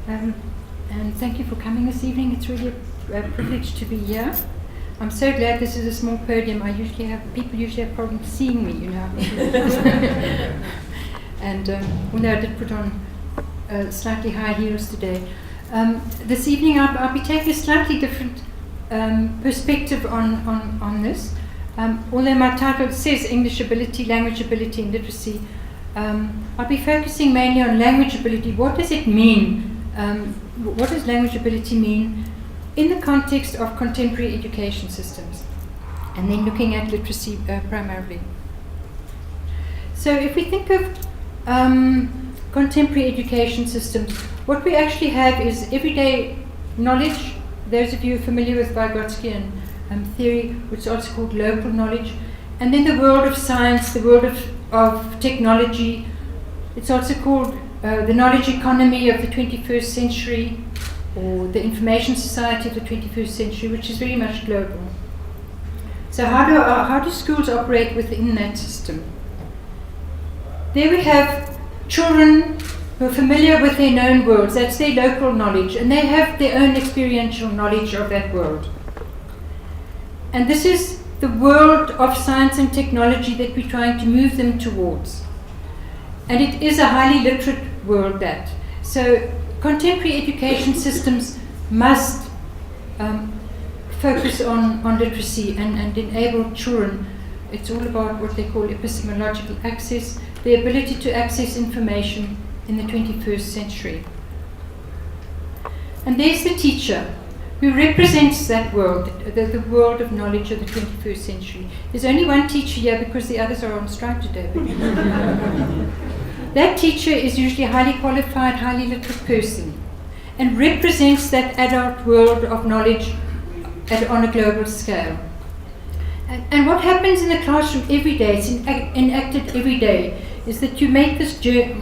And thank you for coming this evening. It's really a privilege to be here. I'm so glad this is a small podium. People usually have problems seeing me, you know. And although I did put on slightly high heels today, this evening I'll be taking a slightly different perspective on this. Although my title says English ability, language ability and literacy, I'll be focusing mainly on language ability. What does it mean? What does language ability mean in the context of contemporary education systems? And then looking at literacy primarily. So if we think of contemporary education systems, what we actually have is everyday knowledge. Those of you familiar with Vygotskian theory, which is also called local knowledge, and then the world of science, the world of technology. It's also called the knowledge economy of the 21st century, or the information society of the 21st century, which is very much global. So how do schools operate within that system? There we have children who are familiar with their known worlds. That's their local knowledge, and they have their own experiential knowledge of that world. And this is the world of science and technology that we're trying to move them towards. And it is a highly literate world, that. So contemporary education systems must focus on literacy and enable children. It's all about what they call epistemological access, the ability to access information in the 21st century. And there's the teacher who represents that world, the world of knowledge of the 21st century. There's only one teacher here because the others are on strike today. That teacher is usually a highly qualified, highly literate person and represents that adult world of knowledge on a global scale. And what happens in the classroom every day, it's enacted every day, is that you make this journey.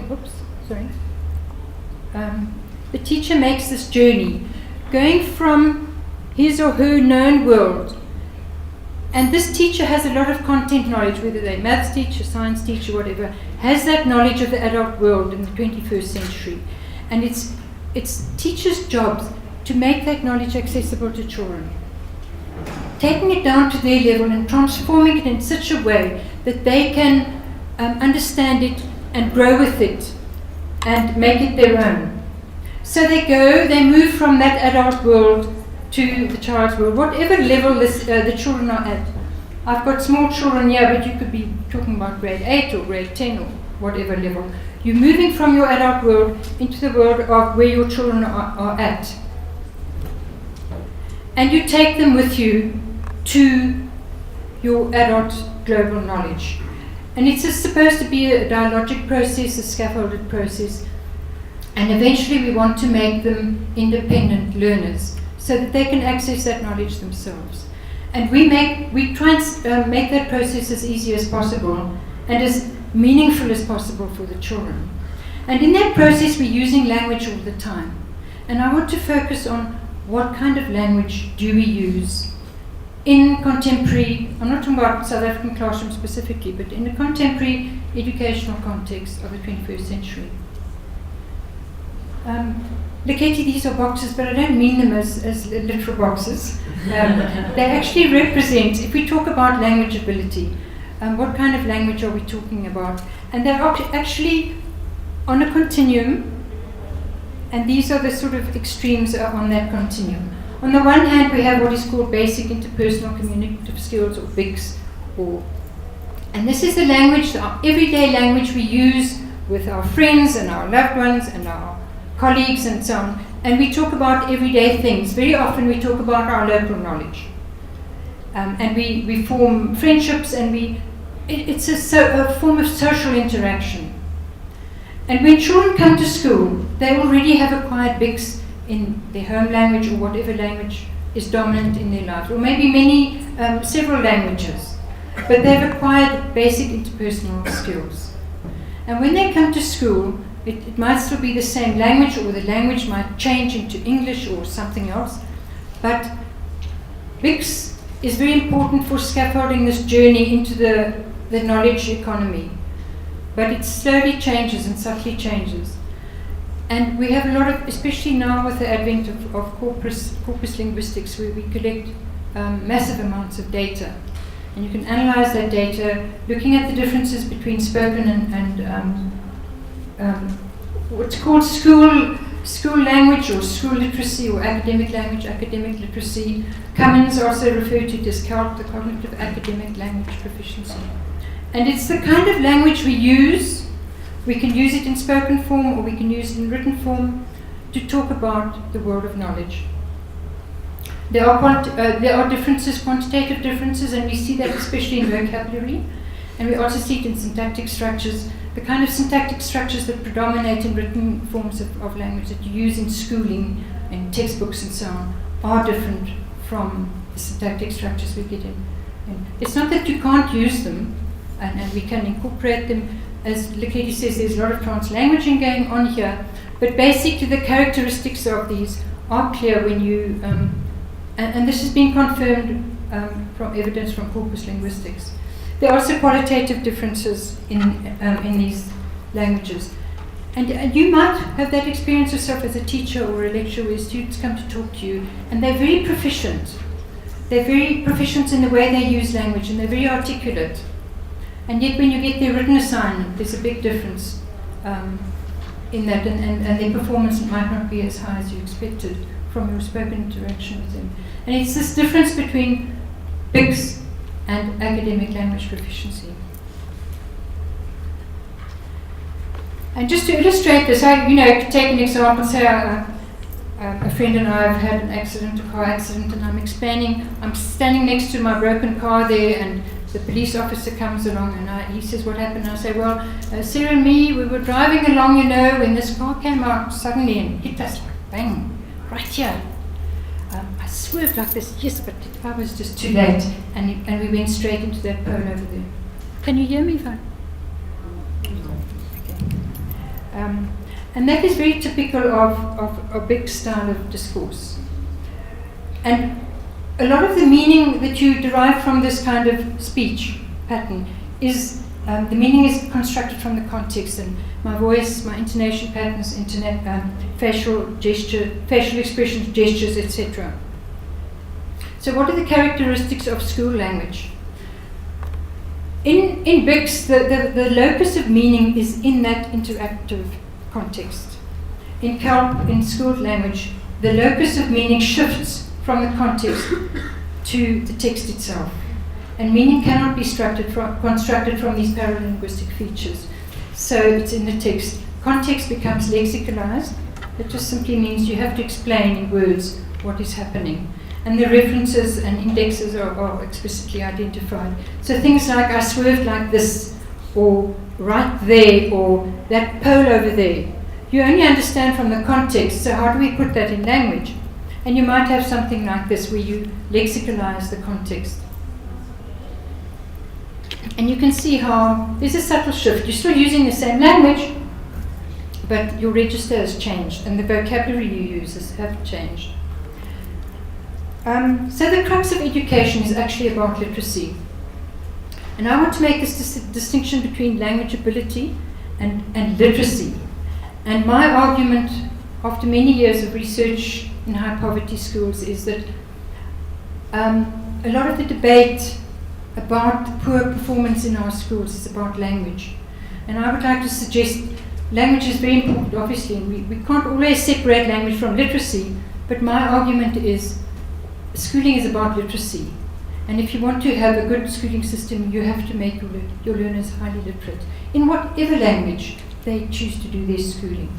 The teacher makes this journey, going from his or her known world. And this teacher has a lot of content knowledge, whether they're maths teacher, science teacher, whatever, has that knowledge of the adult world in the 21st century. And it's teachers' jobs to make that knowledge accessible to children, taking it down to their level and transforming it in such a way that they can understand it and grow with it and make it their own. So they move from that adult world to the child's world, whatever level the children are at. I've got small children here, but you could be talking about grade 8 or grade 10 or whatever level. You're moving from your adult world into the world of where your children are at. And you take them with you to your adult global knowledge. And it's supposed to be a dialogic process, a scaffolded process. And eventually we want to make them independent learners so that they can access that knowledge themselves. And we try and make that process as easy as possible and as meaningful as possible for the children. And in that process we're using language all the time. And I want to focus on what kind of language do we use in contemporary, I'm not talking about South African classrooms specifically, but in the contemporary educational context of the 21st century. Leketi, these are boxes, but I don't mean them as literal boxes. They actually represent, if we talk about language ability, what kind of language are we talking about? And they're actually on a continuum, and these are the sort of extremes on that continuum. On the one hand, we have what is called basic interpersonal communicative skills, or BICS, and this is the language, our everyday language we use with our friends and our loved ones and our colleagues and so on. And we talk about everyday things. Very often we talk about our local knowledge. And we form friendships, and it's a form of social interaction. And when children come to school, they already have acquired BICS in their home language or whatever language is dominant in their lives, or maybe several languages, but they've acquired basic interpersonal skills. And when they come to school, it might still be the same language, or the language might change into English or something else, but BICS is very important for scaffolding this journey into the knowledge economy. But it slowly changes and subtly changes. And we have a lot of, especially now with the advent of corpus linguistics, where we collect massive amounts of data. And you can analyze that data, looking at the differences between spoken and what's called school language or school literacy or academic language, academic literacy. Cummins also referred to it as CALP, the cognitive academic language proficiency. And it's the kind of language we use. We can use it in spoken form or we can use it in written form to talk about the world of knowledge. There are differences, quantitative differences, and we see that especially in vocabulary. And we also see it in syntactic structures. The kind of syntactic structures that predominate in written forms of language that you use in schooling, in textbooks and so on, are different from the syntactic structures we get in. It's not that you can't use them, and we can incorporate them. As Lilli says, there's a lot of translanguaging going on here, but basically the characteristics of these are clear when you, and this has been confirmed from evidence from corpus linguistics. There are also qualitative differences in these languages. And you might have that experience yourself as a teacher or a lecturer where students come to talk to you, and they're very proficient. They're very proficient in the way they use language, and they're very articulate. And yet when you get their written assignment, there's a big difference in that, and their performance might not be as high as you expected from your spoken interaction with them. And it's this difference between BICS and academic language proficiency. And just to illustrate this, I could take an example. Say a friend and I have had an accident, a car accident, and I'm standing next to my broken car there, and the police officer comes along, and he says, "What happened?" I say, "Well, Sarah and me, we were driving along, when this car came out suddenly and hit us like bang, right here. I swerved like this, yes, but I was just too late, and we went straight into that pole over there." Can you hear me fine? Okay. And that is very typical of a big style of discourse. And a lot of the meaning that you derive from this kind of speech pattern is, the meaning is constructed from the context, and my voice, my intonation patterns, facial expressions, gestures, etc. So what are the characteristics of school language? In BICS, the locus of meaning is in that interactive context. In CALP, in school language, the locus of meaning shifts from the context to the text itself. And meaning cannot be constructed from these paralinguistic features. So it's in the text. Context becomes lexicalized. It just simply means you have to explain in words what is happening. And the references and indexes are explicitly identified. So things like "I swerved like this," or "right there," or "that pole over there," you only understand from the context. So how do we put that in language? And you might have something like this where you lexicalize the context. And you can see how there's a subtle shift. You're still using the same language, but your register has changed, and the vocabulary you use have changed. So the crux of education is actually about literacy. And I want to make this distinction between language ability and literacy. And my argument, after many years of research in high poverty schools, is that a lot of the debate about the poor performance in our schools is about language. And I would like to suggest language is very important, obviously, and we can't always separate language from literacy, but my argument is schooling is about literacy. And if you want to have a good schooling system, you have to make your learners highly literate in whatever language they choose to do their schooling.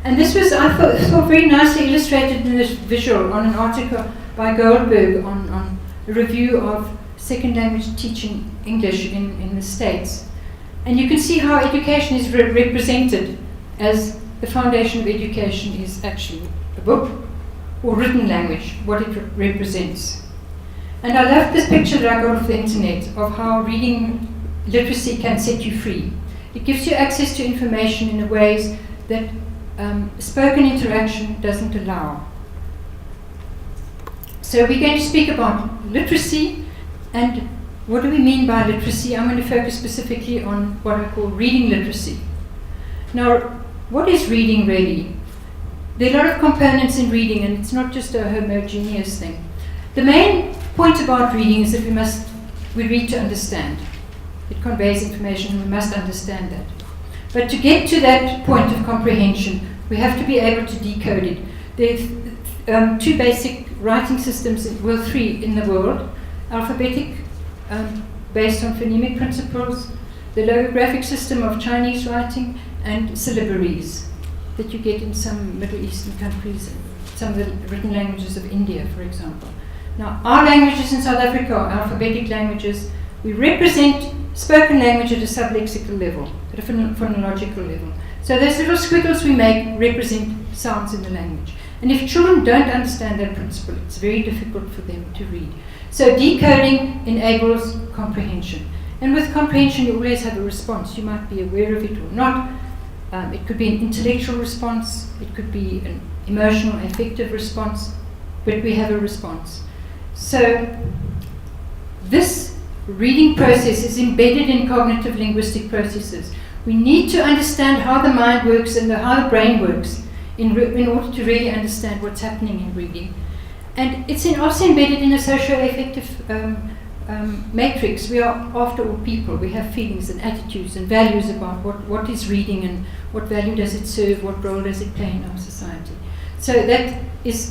And this was, I thought, very nicely illustrated in this visual on an article by Goldberg on a review of second language teaching English in the States. And you can see how education is represented as the foundation of education is actually a book or written language, what it represents. And I love this picture that I got off the internet of how reading literacy can set you free. It gives you access to information in ways that spoken interaction doesn't allow. So we're going to speak about literacy, and what do we mean by literacy? I'm going to focus specifically on what I call reading literacy. Now, what is reading really? there are a lot of components in reading, and it's not just a homogeneous thing. The main point about reading is that we read to understand. It conveys information, and we must understand that. But to get to that point of comprehension, we have to be able to decode it. There's two basic writing systems, well, three in the world: alphabetic, based on phonemic principles, the logographic system of Chinese writing, and syllabaries that you get in some Middle Eastern countries, some of the written languages of India, for example. Now, our languages in South Africa are alphabetic languages. We represent spoken language at a sublexical level, at a phonological level. So those little squiggles we make represent sounds in the language. And if children don't understand that principle, it's very difficult for them to read. So decoding enables comprehension. And with comprehension, you always have a response. You might be aware of it or not. It could be an intellectual response. It could be an emotional, affective response. But we have a response. So this reading process is embedded in cognitive linguistic processes. We need to understand how the mind works and how the brain works in order to really understand what's happening in reading. And it's also embedded in a socio-affective matrix. We are, after all, people. We have feelings and attitudes and values about what is reading and what value does it serve, what role does it play in our society. So that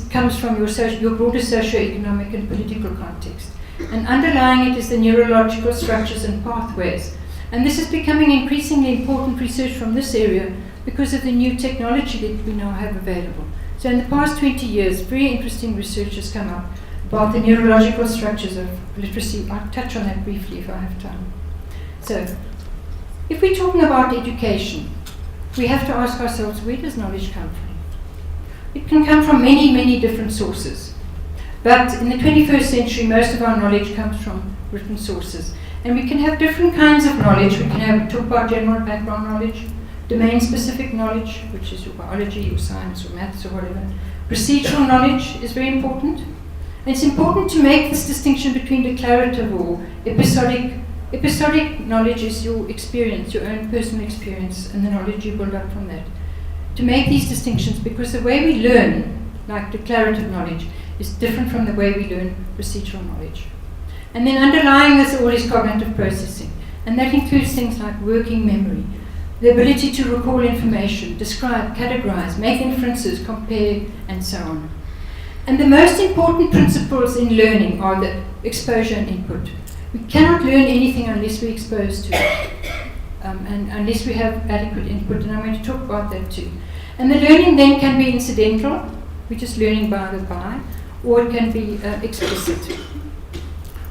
comes from your broader socio-economic and political context. And underlying it is the neurological structures and pathways. And this is becoming increasingly important research from this area because of the new technology that we now have available. So in the past 20 years, very interesting research has come up about the neurological structures of literacy. I'll touch on that briefly if I have time. So, if we're talking about education, we have to ask ourselves, where does knowledge come from? It can come from many, many different sources. But in the 21st century, most of our knowledge comes from written sources. And we can have different kinds of knowledge. We can talk about general background knowledge, domain-specific knowledge, which is your biology, your science, or maths, or whatever. Procedural knowledge is very important. And it's important to make this distinction between declarative or episodic. Episodic knowledge is your experience, your own personal experience, and the knowledge you build up from that. To make these distinctions, because the way we learn, like declarative knowledge, is different from the way we learn procedural knowledge. And then underlying this all is cognitive processing. And that includes things like working memory, the ability to recall information, describe, categorize, make inferences, compare, and so on. And the most important principles in learning are the exposure and input. We cannot learn anything unless we're exposed to it, and unless we have adequate input, and I'm going to talk about that too. And the learning then can be incidental, we're just learning by the by, or it can be explicit.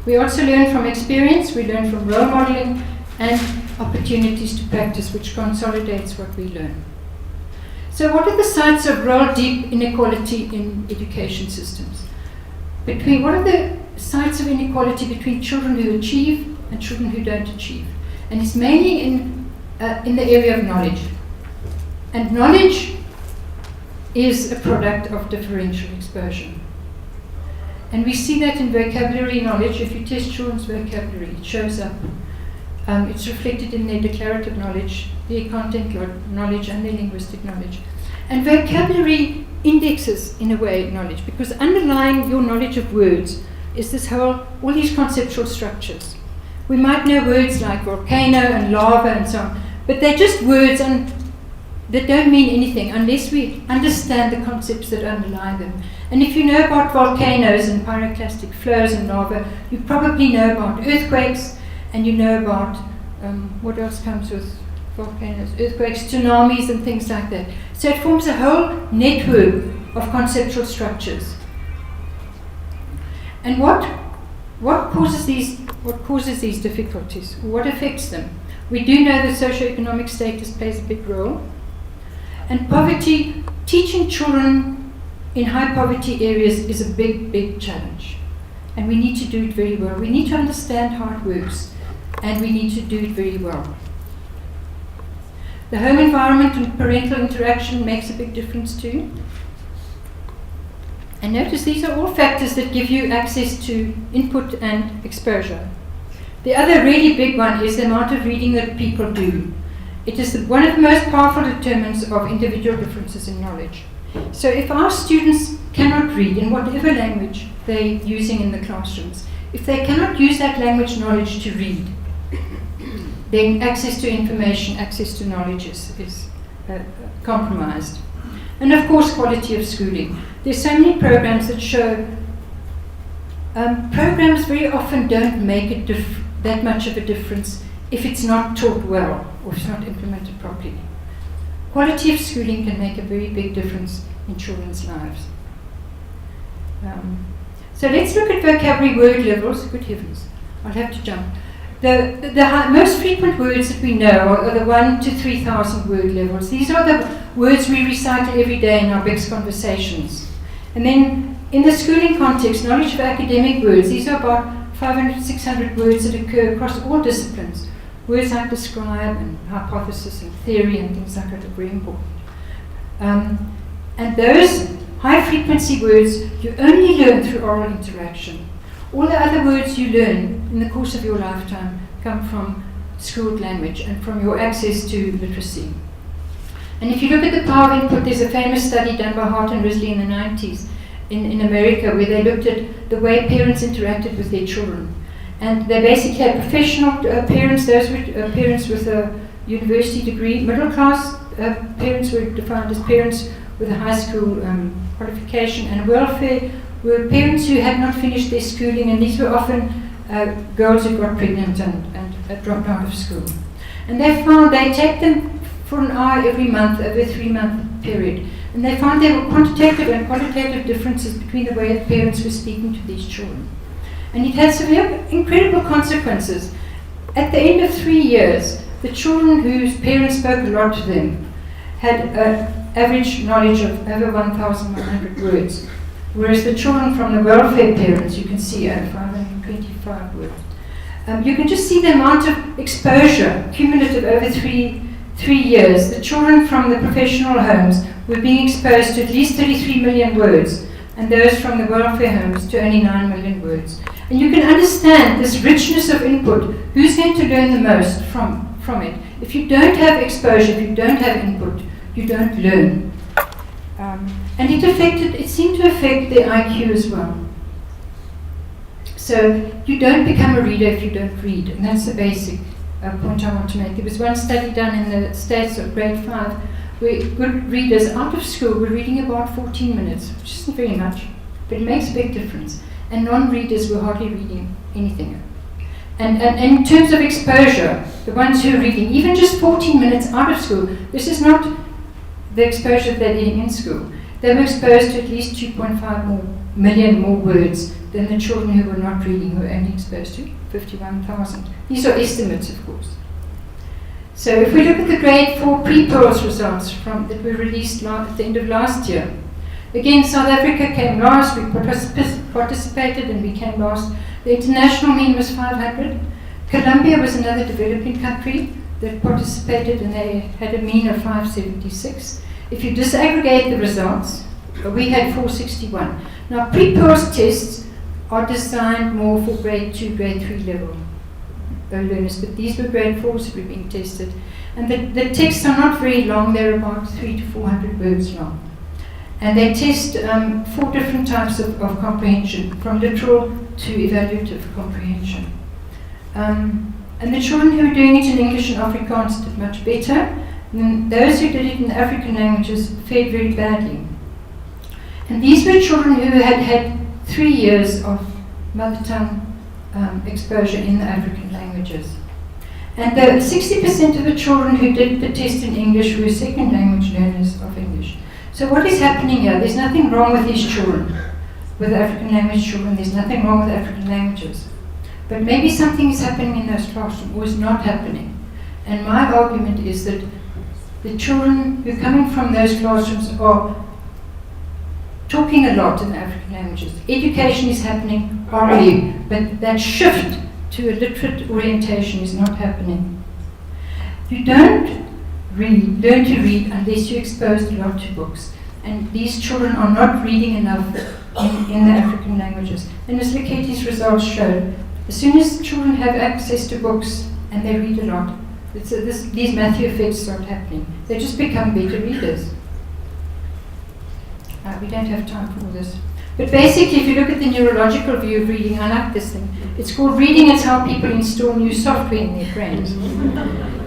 We also learn from experience, we learn from role modeling, and opportunities to practice, which consolidates what we learn. So what are the sites of real deep inequality in education systems? What are the sites of inequality between children who achieve and children who don't achieve? And it's mainly in the area of knowledge. And knowledge is a product of differential exposure. And we see that in vocabulary knowledge. If you test children's vocabulary, it shows up. It's reflected in their declarative knowledge, their content knowledge, and their linguistic knowledge. And vocabulary indexes, in a way, knowledge, because underlying your knowledge of words is all these conceptual structures. We might know words like volcano and lava and so on, but they're just words and that don't mean anything unless we understand the concepts that underlie them. And if you know about volcanoes and pyroclastic flows and lava, you probably know about earthquakes, and you know about what else comes with volcanoes, earthquakes, tsunamis, and things like that. So it forms a whole network of conceptual structures. And what causes these difficulties? What affects them? We do know that socioeconomic status plays a big role. And poverty, teaching children in high poverty areas is a big, big challenge. And we need to do it very well. We need to understand how it works. And we need to do it very well. The home environment and parental interaction makes a big difference too. And notice these are all factors that give you access to input and exposure. The other really big one is the amount of reading that people do. It is one of the most powerful determinants of individual differences in knowledge. So if our students cannot read in whatever language they're using in the classrooms, if they cannot use that language knowledge to read, then access to information, access to knowledge is compromised. And of course, quality of schooling. There's so many programs that show programs very often don't make that much of a difference if it's not taught well or if it's not implemented properly. Quality of schooling can make a very big difference in children's lives. So let's look at vocabulary word levels. Good heavens, I'll have to jump. The most frequent words that we know are the 1 to 3,000 word levels. These are the words we recycle every day in our BICS conversations. And then in the schooling context, knowledge of academic words, these are about 500, 600 words that occur across all disciplines. Words like describe and hypothesis and theory and things like that are very important. And those high frequency words you only learn through oral interaction. All the other words you learn in the course of your lifetime come from schooled language and from your access to literacy. And if you look at the power of input, there's a famous study done by Hart and Risley in the 90s in America where they looked at the way parents interacted with their children. And they basically had professional parents, those were parents with a university degree. Middle class parents were defined as parents with a high school qualification, and welfare were parents who had not finished their schooling, and these were often girls who got pregnant and dropped out of school. And they found they take them for an hour every month over a 3-month period, and they found there were quantitative and qualitative differences between the way that parents were speaking to these children. And it had some incredible consequences. At the end of 3 years, the children whose parents spoke a lot to them had an average knowledge of over 1,100 words, whereas the children from the welfare parents, you can see, had 525 words. You can just see the amount of exposure, cumulative over three years. The children from the professional homes were being exposed to at least 33 million words, and those from the welfare homes to only 9 million words. And you can understand this richness of input. Who's going to learn the most from it? If you don't have exposure, if you don't have input, you don't learn. And it seemed to affect their IQ as well. So you don't become a reader if you don't read, and that's the basic point I want to make. There was one study done in the States of grade 5 where good readers out of school were reading about 14 minutes, which isn't very much, but it makes a big difference. And non-readers were hardly reading anything. And in terms of exposure, the ones who are reading, even just 14 minutes out of school, this is not the exposure they're getting in school. They were exposed to at least 2.5 million more words than the children who were not reading, who were only exposed to 51,000. These are estimates, of course. So if we look at the grade 4 pre-pearls results that were released at the end of last year, again, South Africa came last. We participated and we came last. The international mean was 500. Colombia was another developing country that participated, and they had a mean of 576. If you disaggregate the results, we had 461. Now, pre-pearls tests are designed more for grade 2, grade 3 level learners, but these were grade 4s that were being tested. And the texts are not very long. They're about 300 to 400 words long. And they test 4 different types of comprehension, from literal to evaluative comprehension. And the children who were doing it in English and Afrikaans did much better. And those who did it in African languages fared very badly. And these were children who had had 3 years of mother tongue exposure in the African languages. And 60% of the children who did the test in English were second language learners of English. So what is happening here? There's nothing wrong with these children, with African language children. There's nothing wrong with African languages. But maybe something is happening in those classrooms or is not happening. And my argument is that the children who are coming from those classrooms are talking a lot in the African languages. Education is happening orally, but that shift to a literate orientation is not happening. You don't learn to read unless you're exposed a lot to books. And these children are not reading enough in the African languages. And as Leketi's results showed, as soon as children have access to books and they read a lot, these Matthew effects start happening. They just become better readers. We don't have time for all this. But basically, if you look at the neurological view of reading, I like this thing. It's called reading is how people install new software in their brains.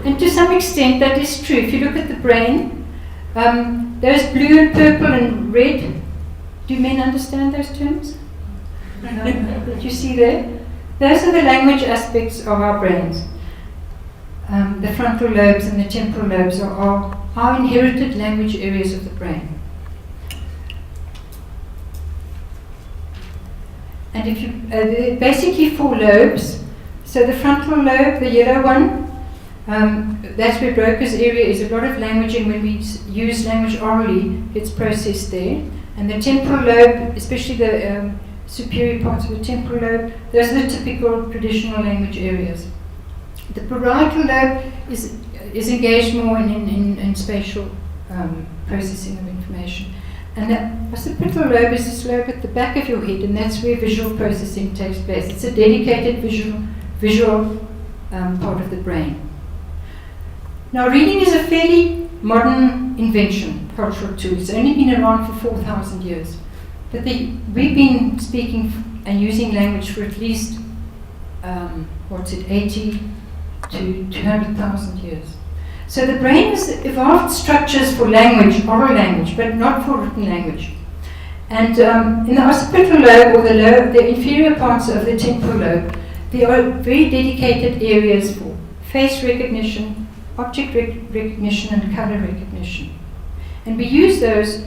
And to some extent, that is true. If you look at the brain, those blue and purple and red, do men understand those terms? That you see there? Those are the language aspects of our brains. The frontal lobes and the temporal lobes are our inherited language areas of the brain. And if you, basically 4 lobes. So the frontal lobe, the yellow one, that's where Broca's area is. A lot of language, and when we use language orally, it's processed there. And the temporal lobe, especially the superior parts of the temporal lobe, those are the typical traditional language areas. The parietal lobe is engaged more in spatial processing of information. And the occipital lobe is this lobe at the back of your head, and that's where visual processing takes place. It's a dedicated visual part of the brain. Now, reading is a fairly modern invention, cultural tool. It's only been around for 4,000 years. But we've been speaking and using language for at least, 80 to 200,000 years. So the brain has evolved structures for language, oral language, but not for written language. And in the occipital lobe, or the inferior parts of the temporal lobe, there are very dedicated areas for face recognition, object recognition, and color recognition. And we use those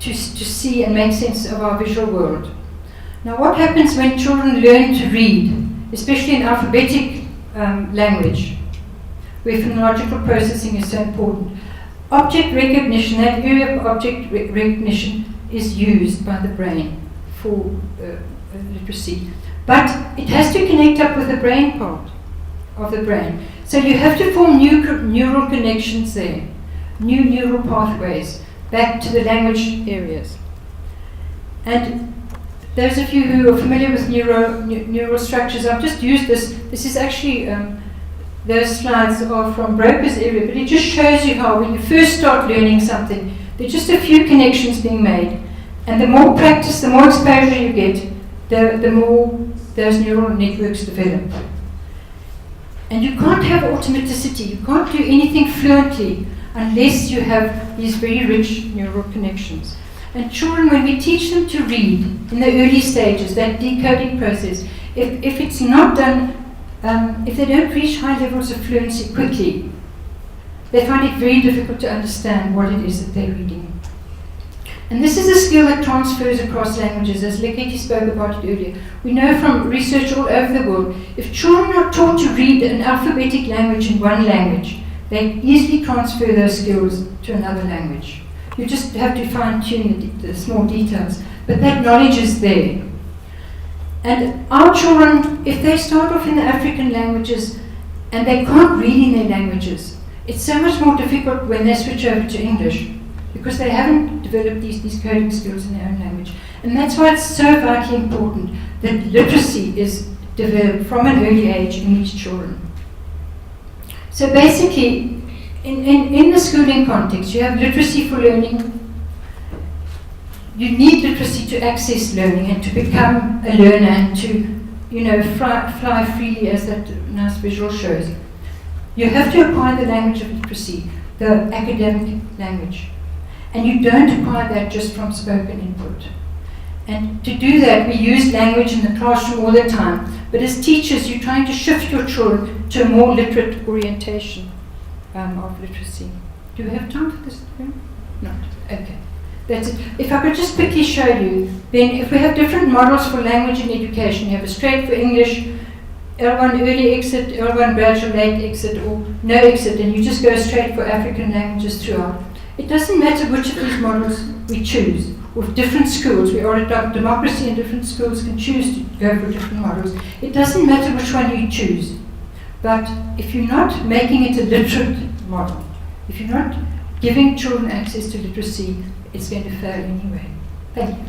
to see and make sense of our visual world. Now, what happens when children learn to read, especially in alphabetic language, where phonological processing is so important? Object recognition, that area of object recognition is used by the brain for literacy. But it has to connect up with the brain part of the brain. So you have to form new neural connections there, new neural pathways back to the language areas. And those of you who are familiar with neural structures, I've just used this. This is actually, those slides are from Broca's area, but it just shows you how when you first start learning something, there are just a few connections being made. And the more practice, the more exposure you get, the more those neural networks develop. And you can't have automaticity, you can't do anything fluently unless you have these very rich neural connections. And children, when we teach them to read in the early stages, that decoding process, if it's not done, if they don't reach high levels of fluency quickly, they find it very difficult to understand what it is that they're reading. And this is a skill that transfers across languages, as Lilli spoke about it earlier. We know from research all over the world, if children are taught to read an alphabetic language in one language, they easily transfer those skills to another language. You just have to fine-tune the small details, but that knowledge is there. And our children, if they start off in the African languages and they can't read in their languages, it's so much more difficult when they switch over to English, because they haven't developed these coding skills in their own language. And that's why it's so vitally important that literacy is developed from an early age in these children. So basically, in the schooling context, you have literacy for learning. You need literacy to access learning and to become a learner and to, fly freely, as that nice visual shows. You have to acquire the language of literacy, the academic language. And you don't acquire that just from spoken input. And to do that, we use language in the classroom all the time. But as teachers, you're trying to shift your children to a more literate orientation of literacy. Do we have time for this? Not. Okay. That's it. If I could just quickly show you, then if we have different models for language and education, you have a straight for English, L1 early exit, L1 gradual late exit, or no exit, and you just go straight for African languages throughout. It doesn't matter which of these models we choose. With different schools, we are a democracy, and different schools can choose to go for different models. It doesn't matter which one you choose. But if you're not making it a literate model, if you're not giving children access to literacy, it's going to fail anyway. Thank you.